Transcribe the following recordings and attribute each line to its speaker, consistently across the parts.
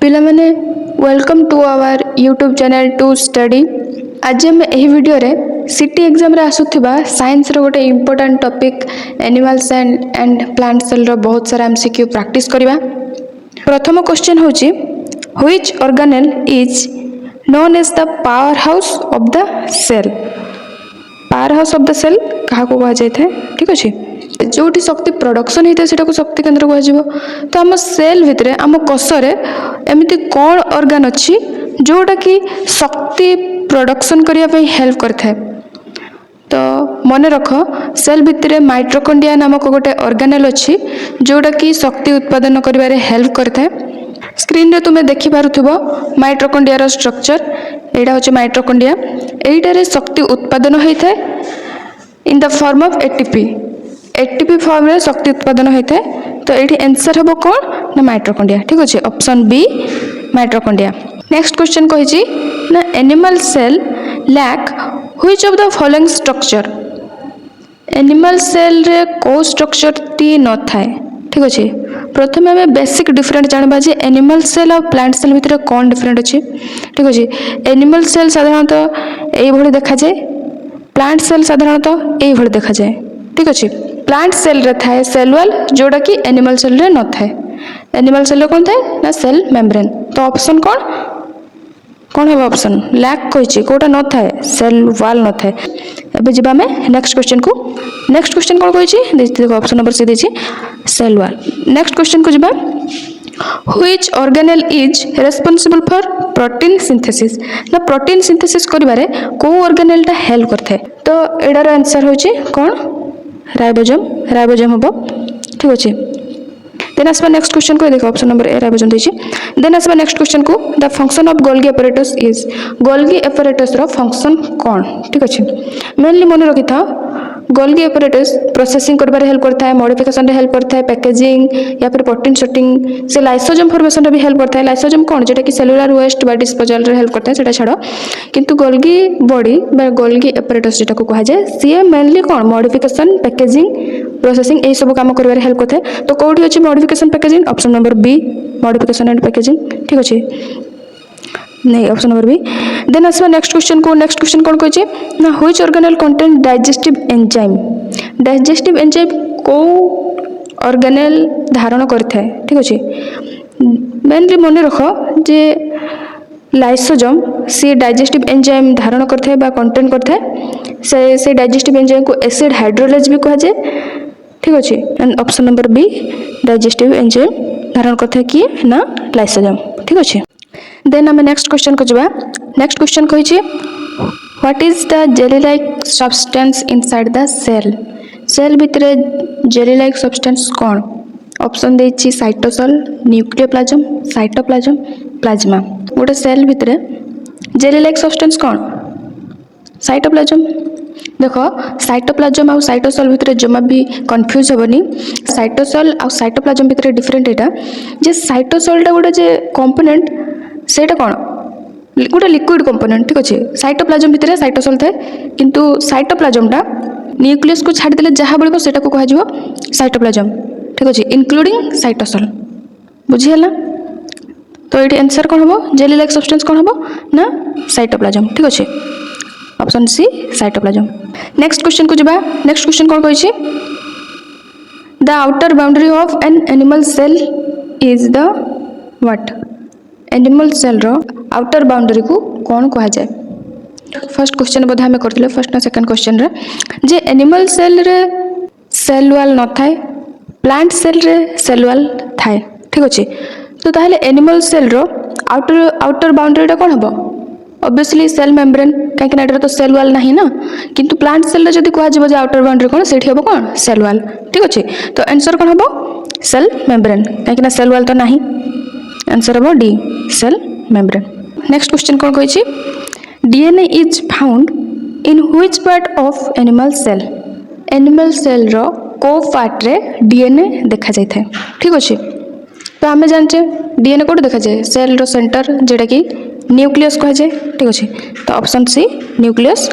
Speaker 1: पिला माने welcome to our YouTube channel to study. आज आम यही वीडियो रे सिटी एग्जाम रे आसुथिबा साइंस रो गोटे important topic animals and plant cell रो बहुत सारा एमसीक्यू प्रैक्टिस करबा। प्रथम क्वेश्चन होची which organelle is known as the power house of the cell. Power house of the cell कहा को कहा जाय थे, ठीक अछि। जोटी शक्ति प्रोडक्शन होता है सेटा को शक्ति केंद्र कह। तो आम सेल भितर आम कोषरे एमती कौन ऑर्गन अच्छी जोटा कि शक्ति प्रोडक्शन करने हेल्प करता। तो मन रख सेल भितर माइटोकॉन्ड्रिया नामक गोटे ऑर्गेनेल अच्छी जोटा कि शक्ति उत्पादन करिबारे हेल्प करता है। स्क्रीन रे तुम्हें देखि पारुथबो माइटोकॉन्ड्रिया स्ट्रक्चर। एटा होचे माइटोकॉन्ड्रिया। एटारे शक्ति उत्पादन होता है in the form of ATP. ATP form रे शक्ति उत्पादन होता है। तो ये आंसर हम कौन ना माइटोकॉन्ड्रिया, ठीक अच्छे। Option B mitochondria. Next question कही ना animal cell lack which of the following structure. Animal cell रे को स्ट्रक्चर टी न थाए, ठीक अच्छे। प्रथम आम बेसिक डिफरेंट जानवा जे एनिमल सेल और प्लांट सेल भितर कौन डिफरेंट अच्छे, ठीक अच्छे। एनिमल सेल साधारणतः यही देखा जाए, प्लांट सेल साधारणतः यही देखा जाए, ठीक अच्छे। प्लांट सेल रे थाए सेल वॉल जोड़ा कि एनिमल सेल रे न थाए। एनिमल सेल रे कौन थाए ना सेल मेम्ब्रेन। तो ऑप्शन कौन है ऑप्शन लैक कहिछि कोटा न थाए सेल वॉल न थाए। एबे जिबा में नेक्स्ट क्वेश्चन को। नेक्स्ट क्वेश्चन कौन कहिछि देखो ऑप्शन नंबर सी देछि सेल वॉल। नेक्स्ट क्वेश्चन को जिबा which organelle is responsible for protein synthesis. ना प्रोटीन सिंथेसिस करिबारे को ऑर्गेनेल टा हेल्प करथे। तो एडार आंसर होछि कौन राइबोसोम। राइबोसोम हम, ठीक अच्छे। देन आसवा नेक्स्ट क्वेश्चन को देखो ऑप्शन नंबर ए राइबोसोम देछि। देन आसवा नेक्स्ट क्वेश्चन को the function of Golgi apparatus is. Golgi apparatus रो फंक्शन कौन, ठीक अच्छे। मेनली मन रखि था गोल्गी एपरेटस प्रोसेसिंग करबारे हेल्प करता है, मॉडिफिकेशन रे हेल्प करता है, पैकेजिंग या फिर प्रोटीन शॉर्टिंग से लाइसोसोम फॉर्मेशन रे भी हेल्प करता है। लाइसोसोम कौन जेटा कि सेलुलर वेस्ट बा डिस्पोजल रे हेल्प करता है, सेटा छाड़ो। किंतु गोल्गी बॉडी बा गोल्गी एपरेटस जेटा को कहा जाए सी मेनली कौन मॉडिफिकेशन पैकेजिंग प्रोसेसिंग यही सब काम करबारे हेल्प करता है। तो कोठी अछि modification packaging option number B modification and packaging, ठीक अछि नहीं ऑप्शन नंबर बी। देन आसवा नेक्स्ट क्वेश्चन को। नेक्स्ट क्वेश्चन कौन कहिछि ना which organelle contain digestive enzyme. Digestive enzyme को ऑर्गेनेल धारण करथाय, ठीक अछि। मेनली मन रख जे लाइसोसोम से डाइजेस्टिव एंजाइम धारण करथाय बा कंटेन करथाय। से डाइजेस्टिव एंजाइम को एसिड हाइड्रोलेज भी कहा जाए, ठीक अछि। And option number B digestive enzyme धारण करथाय कि ना लाइसोसोम, ठीक अछि। देन आम नेक्स्ट क्वेश्चन को जबा। नेक्स्ट क्वेश्चन कहिछि what is the jelly like substance inside the cell. Cell भितरे जेली लाइक सब्सटेंस कौन। ऑप्शन देछि साइटोसोल, न्यूक्लियोप्लाज्म, साइटोप्लाज्म, प्लाज्मा। गोटे सेल भितरे जेली लाइक सब्सटेंस कौन साइटोप्लाज्म। देखो साइटोप्लाज्म और साइटोसोल भितर जमा भी कंफ्यूज हेबनी। साइटोसोल और साइटोप्लाज्म भितर डिफरेंट एटा जे साइटोसोल टा गोटे जे कंपोनेंट सेटा कौन गोटे लिक्विड कंपोनेंट, ठीक अच्छे। साइटोप्लाज्म भितर साइटोसोल थाए किंतु साइटोप्लाज्म टा न्यूक्लियस को छाड़ देले जहाँ बळिबो सेटा को कहा जिवो साइटोप्लाज्म, ठीक अच्छे इंक्लूडिंग साइटोसोल, बुझी हला। तो ये आंसर कौन हम जेली लाइक सब्सटेंस कौन हम ना साइटोप्लाज्म, ठीक अच्छे option C cytoplasm. Next question को जबा। नेक्स्ट क्वेश्चन कौन कहिछि the outer boundary of an animal cell is the what. Animal cell रो आउटर बाउंड्री को कौन कहा जाए। फर्स्ट क्वेश्चन बोधे हमें करथिले फर्स्ट ना सेकंड क्वेश्चन रे जे एनिमल सेल रे सेल वॉल न थाए, प्लांट सेल रे सेल वॉल थाए, ठीक अच्छे। तो ताहले एनिमल सेल रो आउटर बाउंड्री टा कौन हबो ऑब्वियसली सेल मेम्ब्रेन कहीं ना तो सेल वॉल नहीं ना। किंतु प्लांट सेल रे जदी कह जे आउटर बाउंड्री कौन सेठी हबो कौन सेल वॉल, ठीक अच्छे। तो आंसर कौन हबो सेल मेम्ब्रेन कहीं ना सेल वॉल तो नहीं। आंसर हम D cell membrane. Next question कौन कहिछि DNA is found in which part of animal cell. Animal cell रो को पार्ट रे डीएनए देखा जाय थाए, ठीक अछि। तो आमे जानचे डीएनए कोड देखा जाए सेल रो सेंटर जेटा कि न्यूक्लियस कहा जाए, ठीक अछि। तो option C nucleus,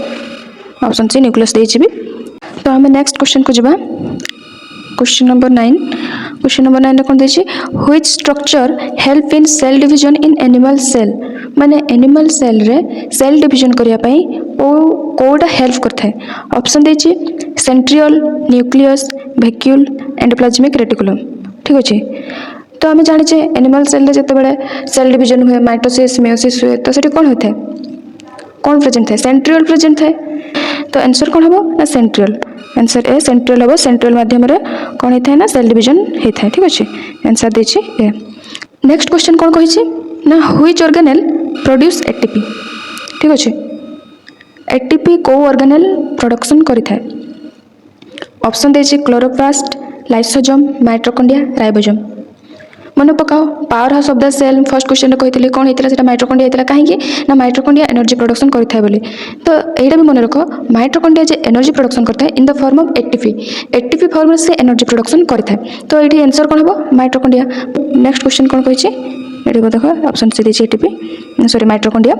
Speaker 1: option C nucleus देछि भी। तो आमे नेक्स्ट क्वेश्चन को जबा क्वेश्चन नंबर 9 क्वेश्चन नंबर 9 कौन देखिए which structure help in cell division in animal cell माने एनिमल सेल रे सेल डिवीजन करिया पई कोडा हेल्प करथाय ऑप्शन देखिए centriole nucleus vacuole endoplasmic reticulum ठीक अछि तो आम जाने एनिमल सेल जिते बड़े सेल डिवीजन हुए माइटोसिस मेयोसिस हुए तो सेठी कौन होता है कौन प्रेजेंट है सेंट्रियोल प्रेजेंट है तो आंसर कौन हम ना सेंट्रियोल आंसर ए सेंट्रियोल हम सेंट्रियोल माध्यम कौन होता है ना सेल डिवीजन होता है ठीक अच्छे आंसर देखिए ए नेक्स्ट क्वेश्चन कौन कही ना व्हिच ऑर्गेनेल प्रोड्यूस एटीपी ठीक अच्छे एटीपी को ऑर्गेनेल प्रोडक्शन करिथाय ऑप्शन देखिए क्लोरोप्लास्ट लाइसोजोम माइटोकॉन्ड्रिया राइबोजोम मन पकाओ power house of the cell first question कही कौन होता है माइटोकॉन्ड्रिया होता कहीं ना माइटोकॉन्ड्रिया एनर्जी प्रोडक्शन करता है तो यहाँ भी मन रख माइटोकॉन्ड्रिया जो एनर्जी प्रोडक्शन करता है in the form of ATP form से एनर्जी प्रोडक्शन करता है तो ये आंसर कौन हम माइटोकॉन्ड्रिया नेक्स्ट क्वेश्चन कौन कही ये देख ऑप्शन सी देखिए ATP sorry mitochondria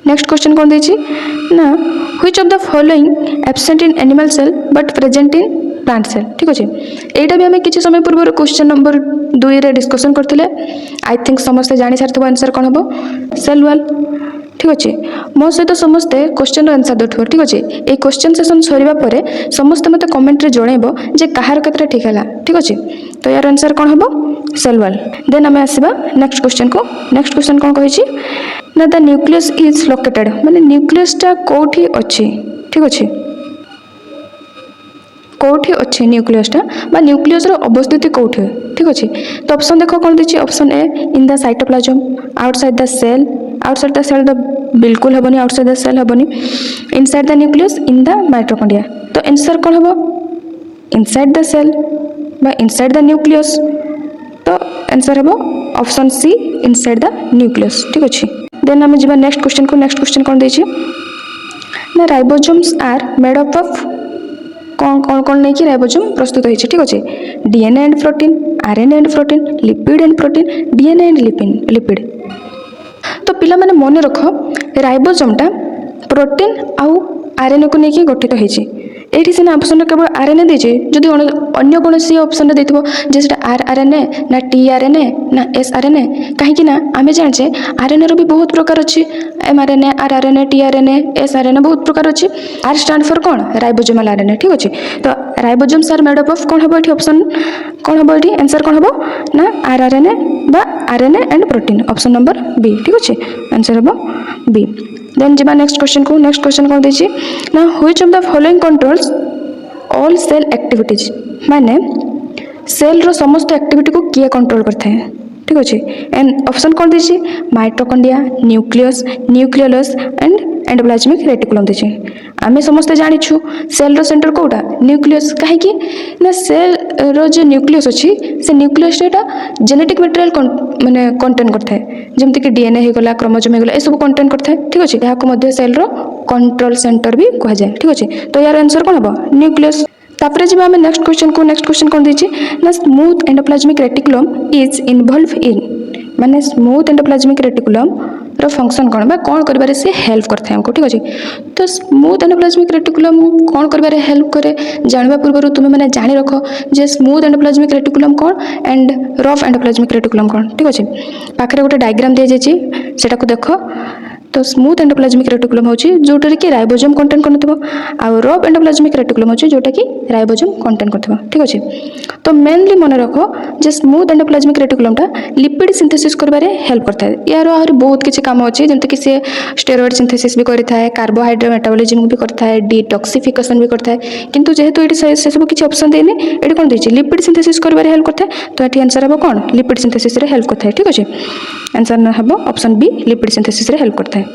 Speaker 1: next question कौन देखिए ना which of the following absent in animal cell but present in plant cell ठीक अच्छे यहाँ भी आम किसी समय पूर्व क्वेश्चन नंबर 2 रे डिस्कसन करते आई थिंक समस्ते जानी सारी आंसर कौन हम सेल वाल ठीक अच्छे मो सहित समस्ते क्वेश्चन आंसर देव ठीक अच्छे ये क्वेश्चन सेसन सरिबा परे समस्ते मत कमेंट रे जणैबो जे कहार केतरा ठीक है ठीक अच्छे तो यार आंसर कौन हम सेल वाल देन आम आसवा नेक्स्ट क्वेश्चन को नेक्स्ट क्वेश्चन कौन कही ना द न्यूक्लियस इज लोकेटेड माने न्यूक्लियसटा कोठी अच्छे ठीक अच्छे कौटी अच्छे न्यूक्लियसटा बा न्यूक्लियस अवस्थिति कौटी ठीक अच्छे तो ऑप्शन देखो कौन देखिए option A in the cytoplasm outside the cell तो बिल्कुल हेनी आउटसाइड द सेल हेनी inside the nucleus in the mitochondria तो आंसर कौन हम इनसाइड द सेल बा इनसाइड द न्यूक्लियस तो आंसर हम option C inside the nucleus ठीक अच्छे देन आम जा नेक्स्ट क्वेश्चन कौन देखिए ना ribosomes are made up of कौन कौन कौन नहीं कि राइबोसोम प्रस्तुत होती ठीक अच्छे DNA and protein RNA and protein lipid and protein DNA and lipid तो पिला माने मन रख राइबोसोमटा प्रोटीन आउ आरएनए को लेकिन गठित होती ये सीना ऑप्शन केवल आरएनए देचे जदि अन्य कौन ऑप्शन देथिबो जेटा आरएनए ना टीआरएनए ना एसआरएनए कहीं ना आम जाने आरएनए रो भी बहुत प्रकार अच्छी एमआरएनए आरआरएनए टीआरएनए एसआरएनए बहुत प्रकार अच्छी आर स्टैंड फॉर कौन राइबोसोमल आरएनए ठीक अच्छे तो ribosomes are made up of कौन हम ये ऑप्शन कौन हम ये आंसर कौन हम ना आरआरएनए बा RNA and protein option number B ठीक अच्छे आंसर हम बी देन जा नेक्स्ट क्वेश्चन कौन देखिए ना which of the following controls all cell activities माने सेल रो समस्त एक्टिविटी को किए कंट्रोल करता है ठीक अच्छे एंड ऑप्शन कौन दीजिए mitochondria nucleus nucleolus and endoplasmic reticulum दीजिए आम समस्ते जानिछु cell row centre Kota nucleus कहीं ना सेल रो जो न्यूक्लियस अच्छी से न्यूक्लियस जेनेटिक मटेरियल माने कंटेन करता है जमती कि डीएनए होगला क्रोमोसोम होगला ए सब कंटेन करता है ठीक अच्छे यहाँ सेल रो कंट्रोल सेंटर भी कह जाए ठीक अच्छे तो यार आंसर कौन हम न्यूक्लियस तापर जब आम नेक्स्ट क्वेश्चन कौन दीजिए ना smooth endoplasmic reticulum is involve in माने स्मूथ एंडोप्लाज्मिक रेटिकुलम रो फंक्शन कौन बा कौन कर से हेल्प करता है हमको ठीक अच्छे तो स्मूथ एंडोप्लाज्मिक रेटिकुलम कौन कर हेल्प करे जानवा पूर्व तुम्हें मैंने जानी रख जे स्मूथ एंडोप्लाज्मिक रेटिकुलम कौन एंड रफ एंडोप्लाज्मिक रेटिकुलम कौन ठीक अच्छे पाखे गोटे डायग्राम दी जाइए को देख तो स्मूथ एंडोप्लाज्मिक रेटिकुलम होची जोटा कि राइबोसोम कंटेन करनथिबो आ रफ एंडोप्लाज्मिक रेटिकुलम होची जोटा कि राइबोसोम कंटेन करथिबो ठीक अछि तो मेनली मन रखो जे स्मूथ एंडोप्लाज्मिक रेटिकुलमटा लिपिड सिंथेसिस करबारे हेल्प करता है यार और बहुत किछि काम अछि जेंत कि से स्टेरॉइड सिंथेसिस भी करता है कार्बोहाइड्रेट मेटाबॉलिज्म भी करता है डिटॉक्सिफिकेशन भी करता है किंतु जेहेतु एटी से सब किछि ऑप्शन देनी एटी कोन देछि लिपिड सिंथेसिस करबारे हेल्प करता है तो एटी आंसर हबो कोन लिपिड सिंथेसिस रे हेल्प करता है ठीक अछि आंसर हबो ऑप्शन बी लिपिड सिंथेसिस रे हेल्प करता है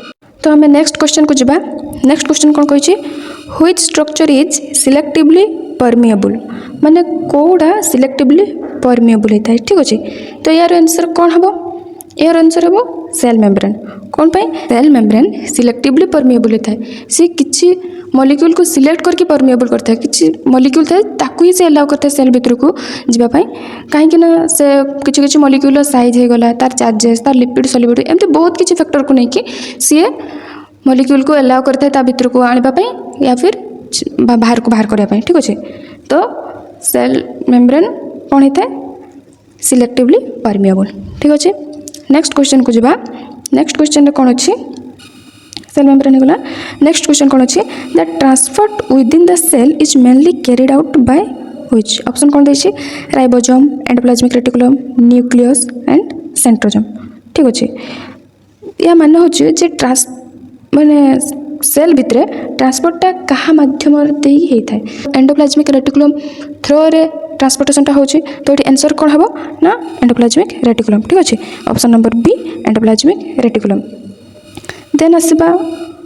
Speaker 1: तो हमें नेक्स्ट क्वेश्चन को जावा नेक्स्ट क्वेश्चन कौन कही which structure is selectively permeable माने कोड़ा सिलेक्टिवली परमिएबल होता है ठीक अच्छे तो यार आंसर कौन हम यार आंसर हम सेल मेम्ब्रेन कौन पाई सेल मेम्ब्रेन सिलेक्टिवली परमिएबल होता है सी किछि मॉलिक्यूल को सिलेक्ट करके परमिएबल करता है किछि मॉलिक्यूल थाए ताकू ही से अलाउ करता है सेल भीतर को जीवाई कहीं ना से किछि किछि मॉलिक्यूल साइज हो गला तार चार्जेस तार लिपिड सॉल्युबिलिटी एमती बहुत किछि फैक्टर को लेकिन सी मॉलिक्यूल को अलाउ करता है ता भीतर को आने या फिर बाहर को बाहर करने ठीक अच्छे तो सेल मेम्ब्रेन कौन होता है सिलेक्टिवली परमिएबल ठीक अच्छे नेक्स्ट क्वेश्चन को जावा नेक्स्ट क्वेश्चन कौन अच्छी सेल मेम्ब्रेन गला नेक्स्ट क्वेश्चन कौन अच्छी the transport within the cell is mainly carried out by which option कौन देछि ribosome endoplasmic reticulum nucleus and centrosome ठीक अच्छे या मान हूँ जे ट्रांस माने सेल भितर ट्रांसपोर्टा क्या मध्यम होता है एंडोप्लाज्मिक रेटिकुलम थ्रो रे ट्रांसपोर्टेशनटा हो तो ये आंसर कौन हम ना एंडोप्लाज्मिक रेटिकुलम ठीक अच्छे option number B endoplasmic reticulum then आसवा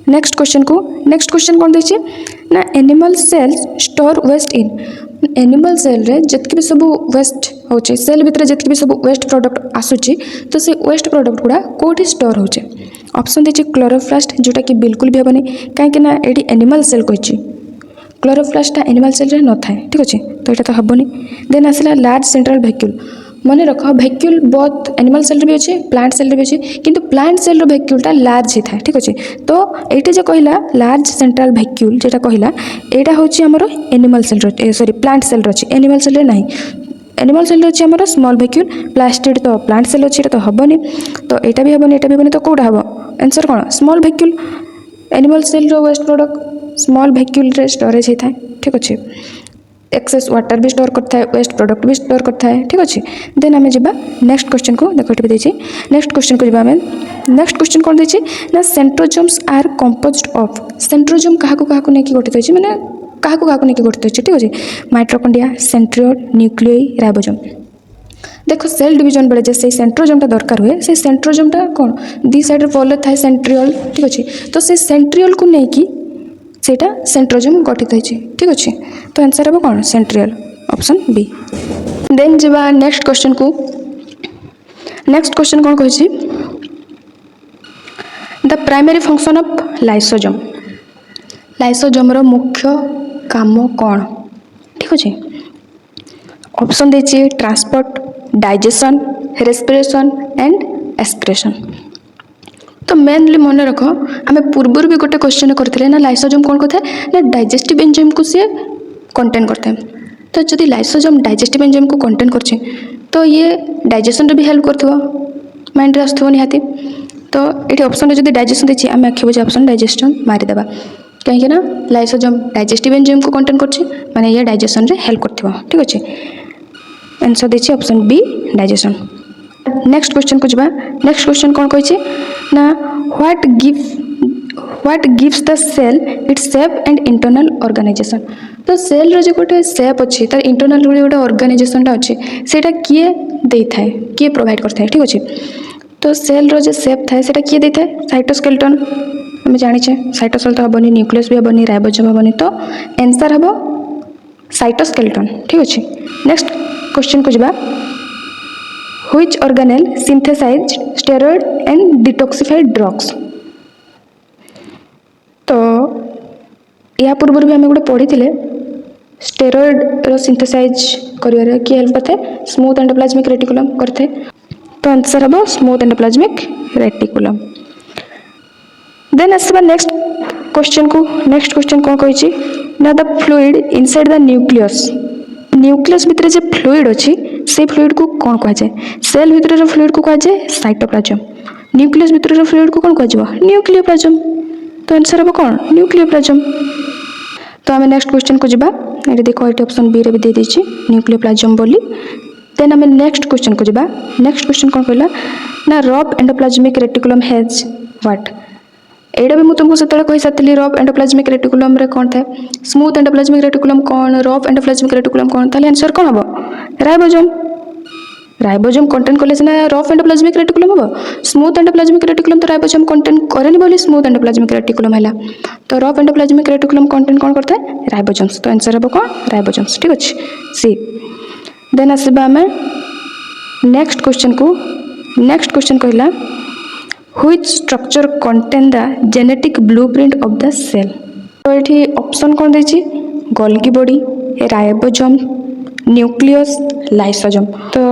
Speaker 1: नेक्स्ट क्वेश्चन कौन देछि ना animal cells store waste in animal cell रे जितकी भी सब वेस्ट होचे सेल भितर जितकी भी सब वेस्ट प्रोडक्ट आसुची तो से वेस्ट प्रोडक्ट गुड़ा कोठी स्टोर होचे ऑप्शन देछि क्लोरोप्लास्ट जोटा कि बिल्कुल भी हेबनी कहीं ना ये एनिमल सेल कही क्लोरोप्लास्टा एनिमल सेल रे न थाए ठीक अच्छे तो यहाँ तो हेनी देन आसला लार्ज सेंट्रल वैक्यूल मन रख वैक्यूल बहुत एनिमल सेल भी अच्छे प्लांट सेल भी अच्छे किंतु प्लांट सेल वैक्यूलटा लार्ज ही था ठीक अच्छे तो ये जो कहला लार्ज सेंट्रल वैक्यूल जेटा कहला यहाँ हूँ आमर animal cell sorry plant cell अच्छी एनिमल सेल ना एनिमल सेल अच्छी आमर स्मॉल वैक्यूल प्लास्टिड तो प्लांट सेल अच्छी तो हेनी तो यहाँ भी हेनी तो कौटा हम आंसर कौन small vacuole animal cell waste product small vacuole रे स्टोरेज होता है ठीक अच्छे एक्सेस वाटर भी स्टोर करता है वेस्ट प्रोडक्ट भी स्टोर करता है ठीक अच्छे देन आम जा नेक्स्ट क्वेश्चन को देखो ये देखिए नेक्स्ट क्वेश्चन को जाए नेक्स्ट क्वेश्चन कौन देखिए ना centrosomes are composed of centrosome क्या नहीं गठित होती मैंने क्या नहीं गठित होती ठीक अच्छे माइट्रोकॉन्ड्रिया सेंट्रियोल न्यूक्लियई राइबोसोम देखो सेल डिवीजन बेले से सेंट्रोजोमटा दरकार हुए से सेंट्रोजोमटा कौन दी साइड वॉल था सेंट्रियोल ठीक अच्छे तो से सेंट्रियोल को लेकिन सेटा सेंट्रोजोम गठित होती ठीक अच्छे तो आंसर हम कौन सेंट्रियल ऑप्शन बी देन जा नेक्स्ट क्वेश्चन कौन कही the primary function of lysosome रो मुख्य काम कौन ठीक अच्छे ऑप्शन देछि transport digestion respiration and excretion तो मेनली मन रख आम पूर्वर भी गोटे क्वेश्चन करते ना लाइसोजोम कौन करता है ना डाइजेस्टिव एंजाइम को सी कंटेन करता है तो जदि लाइसोजोम डाइजेस्टिव एंजाइम को कंटेन कर तो ये डाइजेशन भी हेल्प कर माइंड आसो निहाती तो ये ऑप्शन जब डाइजेशन देखिए आम आखिबू ऑप्शन डाइजेशन मारिदेवा कहीं ना लाइसोजोम डाइजेस्टिव एंजाइम को कंटेन कर ये डाइजेशन रे हेल्प कर ठीक अच्छे आंसर देखिए option B digestion next question को जावा नेक्स्ट क्वेश्चन कौन कही ना what gives the cell its shape and internal organisation तो सेल रो जो गोटे शेप अच्छी तार इंटरनल गोटे ऑर्गेनाइजेशनटा अच्छे सेटा किए देता है किए प्रोवाइड करता है ठीक अच्छे तो सेल रो जो शेप थाए सेटा किए देता है साइटोस्केलेटन आम जाचे साइटोसेल तो हेनी न्यूक्लियस भी हेनी राइबोसोम हेनी तो आंसर हम साइटोस्केलेटन ठीक अच्छे नेक्स्ट क्वेश्चन को जावा which organelle synthesized steroid and detoxified drugs तो या पूर्व भी आम गोटे पढ़ी स्टेरॉइड रो सिंथेसाइज कर किए हेल्प करते स्मूथ एंडोप्लाज्मिक रेटिकुलम करते तो आंसर हम स्मूथ एंडोप्लाज्मिक रेटिकुलम देन आसवा नेक्स्ट क्वेश्चन कौन कही ना the fluid inside the nucleus भितर जो फ्लूइड अच्छी से फ्लूइड को कौन कहुए सेल भितर फ्लूइड को कहुए साइटोप्लाज्म न्यूक्लियस भितर फ्लूइड को कौन कह न्यूक्लियोप्लाज्म तो आंसर हम कौन न्यूक्लियोप्लाज्म तो आम नेक्स्ट क्वेश्चन को जावा ये देखो ये ऑप्शन बी रे भी दे दीजिए न्यूक्लियोप्लाज्म बोली देन आम नेक्स्ट क्वेश्चन को जावा नेक्स्ट क्वेश्चन कौन कहला ना rough endoplasmic reticulum has what एटा भी मुझे तुमको से कही सारी रफ एंडोप्लाज्मिक रेटिकुलम रे कौन था स्मूथ एंडोप्लाज्मिक रेटिकुलम कौन रफ एंडोप्लाज्मिक रेटिकुलम कौन ताले आंसर कौन हम राइबोसोम कंटेन कले सिना रफ एंडोप्लाज्मिक रेटिकुलम हम स्मूथ एंडोप्लाज्मिक रेटिकुलम तो राइबोसोम कंटेन करेनि बोली स्मूथ एंडोप्लाज्मिक रेटिकुलम है तो रफ एंडोप्लाज्मिक रेटिकुलम कंटेन कौन करता है राइबोसोम्स तो आंसर हम कौन राइबोसोम्स ठीक अच्छे सी देन आसवा आम नेक्स्ट क्वेश्चन कहला which structure contain the genetic blueprint of the cell तो ये ऑप्शन कौन देछि Golgi body ribosome nucleus lysosome तो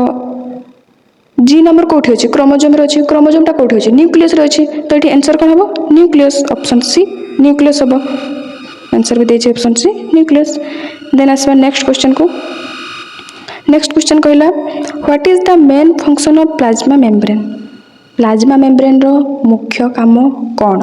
Speaker 1: जीन नंबर कौटी अच्छे क्रोमोजोम अच्छे क्रोमोजोमटा कौटी अच्छे न्यूक्लियस अच्छे तो ये आंसर कौन हम न्यूक्लियस ऑप्शन सी न्यूक्लियस हम आंसर भी देछि ऑप्शन सी न्यूक्लियस देन आसवा नेक्स्ट क्वेश्चन नेक्स्ट क्वेश्चन कहला what is the main function of plasma membrane. Plasma membrane रो मुख्य काम कौन।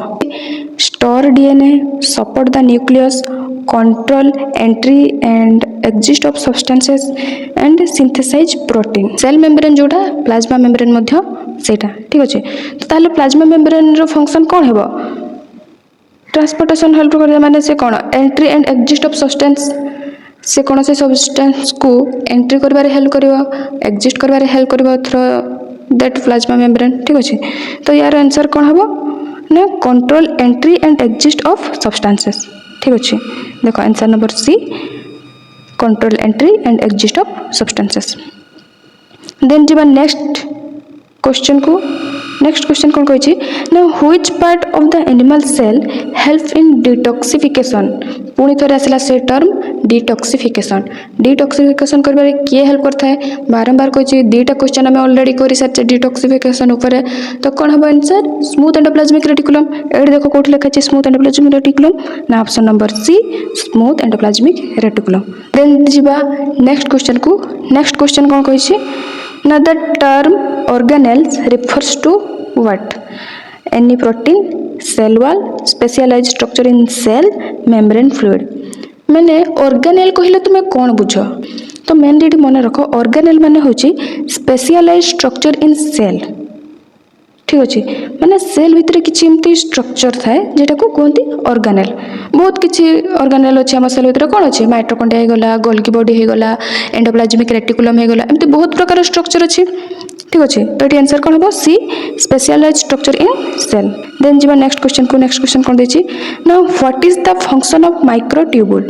Speaker 1: Store DNA, support the nucleus, control entry and exist of substances and synthesize protein. Cell membrane जोटा plasma membrane मध्य सेटा ठीक अच्छे। तो ताले प्लाज्मा मेम्ब्रेन रो फंक्शन कौन हेबो। ट्रांसपोर्टेशन हेल्प कर माने से कौन entry and exist of substance से कौन से सब्सटेंस को एंट्री करबारे हेल्प करिवो, एक्जिस्ट करबारे हेल्प करिवो थ्रू दैट प्लाज्मा मेम्ब्रेन ठीक अच्छे। तो यार आंसर कौन हेबो ना control entry and exist of substances ठीक अच्छे। देखो answer number C control entry and exist of substances. Then जीवा नेक्स्ट क्वेश्चन को। नेक्स्ट क्वेश्चन कौन कही ना which part of the animal cell help in detoxification. पुणी थोड़े आसला से टर्म डिटॉक्सिफिकेशन। डिटॉक्सिफिकेशन करबारे किए हेल्प करता है बारंबार कही दुईटा क्वेश्चन आम ऑलरेडी कर सारी डिटॉक्सिफिकेशन ऊपर। तो कौन हम आंसर स्मूथ एंडोप्लाज्मिक रेटिकुलम। ये देखो कौन लिखा स्मूथ एंडोप्लाज्मिक रेटिकुलम ना option number C smooth endoplasmic reticulum. Then जीवा नेक्स्ट क्वेश्चन को। नेक्स्ट क्वेश्चन कौन कही ना the term organelles refers to what। any protein, cell wall, specialized structure in cell, membrane fluid। मैंने organelle कहले तुम्हें कौन बुझ। तो मेन ये मन रख organelle माने होची specialized structure in cell ठीक अच्छे। माने सेल भितर किसी एमती स्ट्रक्चर थाए जेटा को कहते ऑर्गेनेल। बहुत किसी ऑर्गेनेल अच्छे आम सेल भितर कौन अच्छे माइटोकॉन्ड्रिया होगला, गोल्गी बॉडी होगला, एंडोप्लाज्मिक रेटिकुलम होगला, एमती बहुत प्रकार स्ट्रक्चर अच्छे ठीक अच्छे। तो ये आंसर कौन हम C specialized structure in cell. Then जीवा नेक्स्ट क्वेश्चन को। नेक्स्ट क्वेश्चन कौन देछि ना what is the function of microtubule.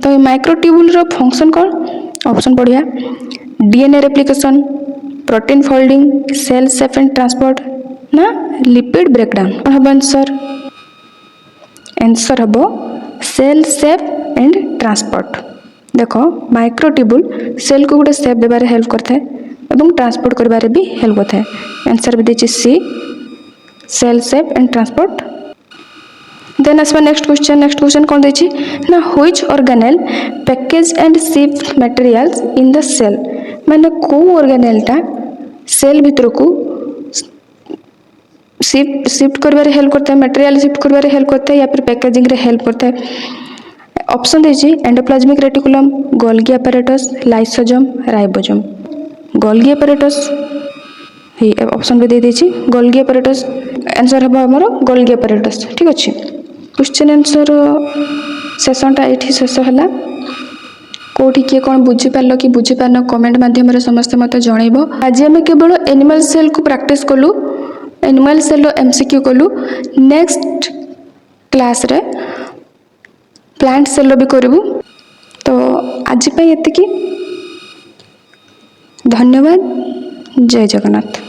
Speaker 1: तो ये माइक्रोट्यूबुल रो फंक्शन कौन ऑप्शन बढ़िया DNA replication, protein folding, cell shape and transport ना लिपिड ब्रेकडाउन। कौन हम आंसर आंसर हम सेल सेफ एंड ट्रांसपोर्ट। देखो माइक्रोट्यूबुल सेल को गोटे सेफ देबारे हेल्प करता है एवं ट्रांसपोर्ट करबारे भी हेल्प होता है। आंसर भी देछि C cell shape and transport. Then आसवा नेक्स्ट क्वेश्चन। नेक्स्ट क्वेश्चन कौन देछि ना which organelle package and shift materials in the cell. माने को ऑर्गेनेल टा सेल भीतर को शिफ्ट करबारे हेल्प करता है, मटेरियल शिफ्ट करबारे हेल्प करता है या फिर पैकेजिंग रे हेल्प करता है। ऑप्शन देछि endoplasmic reticulum, Golgi apparatus, lysosome, ribosome. Golgi apparatus ही ऑप्शन भी दे देछि गोल्गी apparatus। आंसर हम हमरो गोल्गी apparatus ठीक अछि। क्वेश्चन आंसर सेशनटा एठी शेष होला। कोठी किए कौन बुझी पारलो कि बुझी पारन कमेंट माध्यम रे समस्त मते जणैबो। आज हम केवल एनिमल सेल को प्रैक्टिस कलु, एनिमल सेल रो एमसीक्यू कलु। नेक्स्ट क्लास रे प्लांट सेल रो भी करबु। तो आज पई एतिकी। धन्यवाद। जय जगन्नाथ।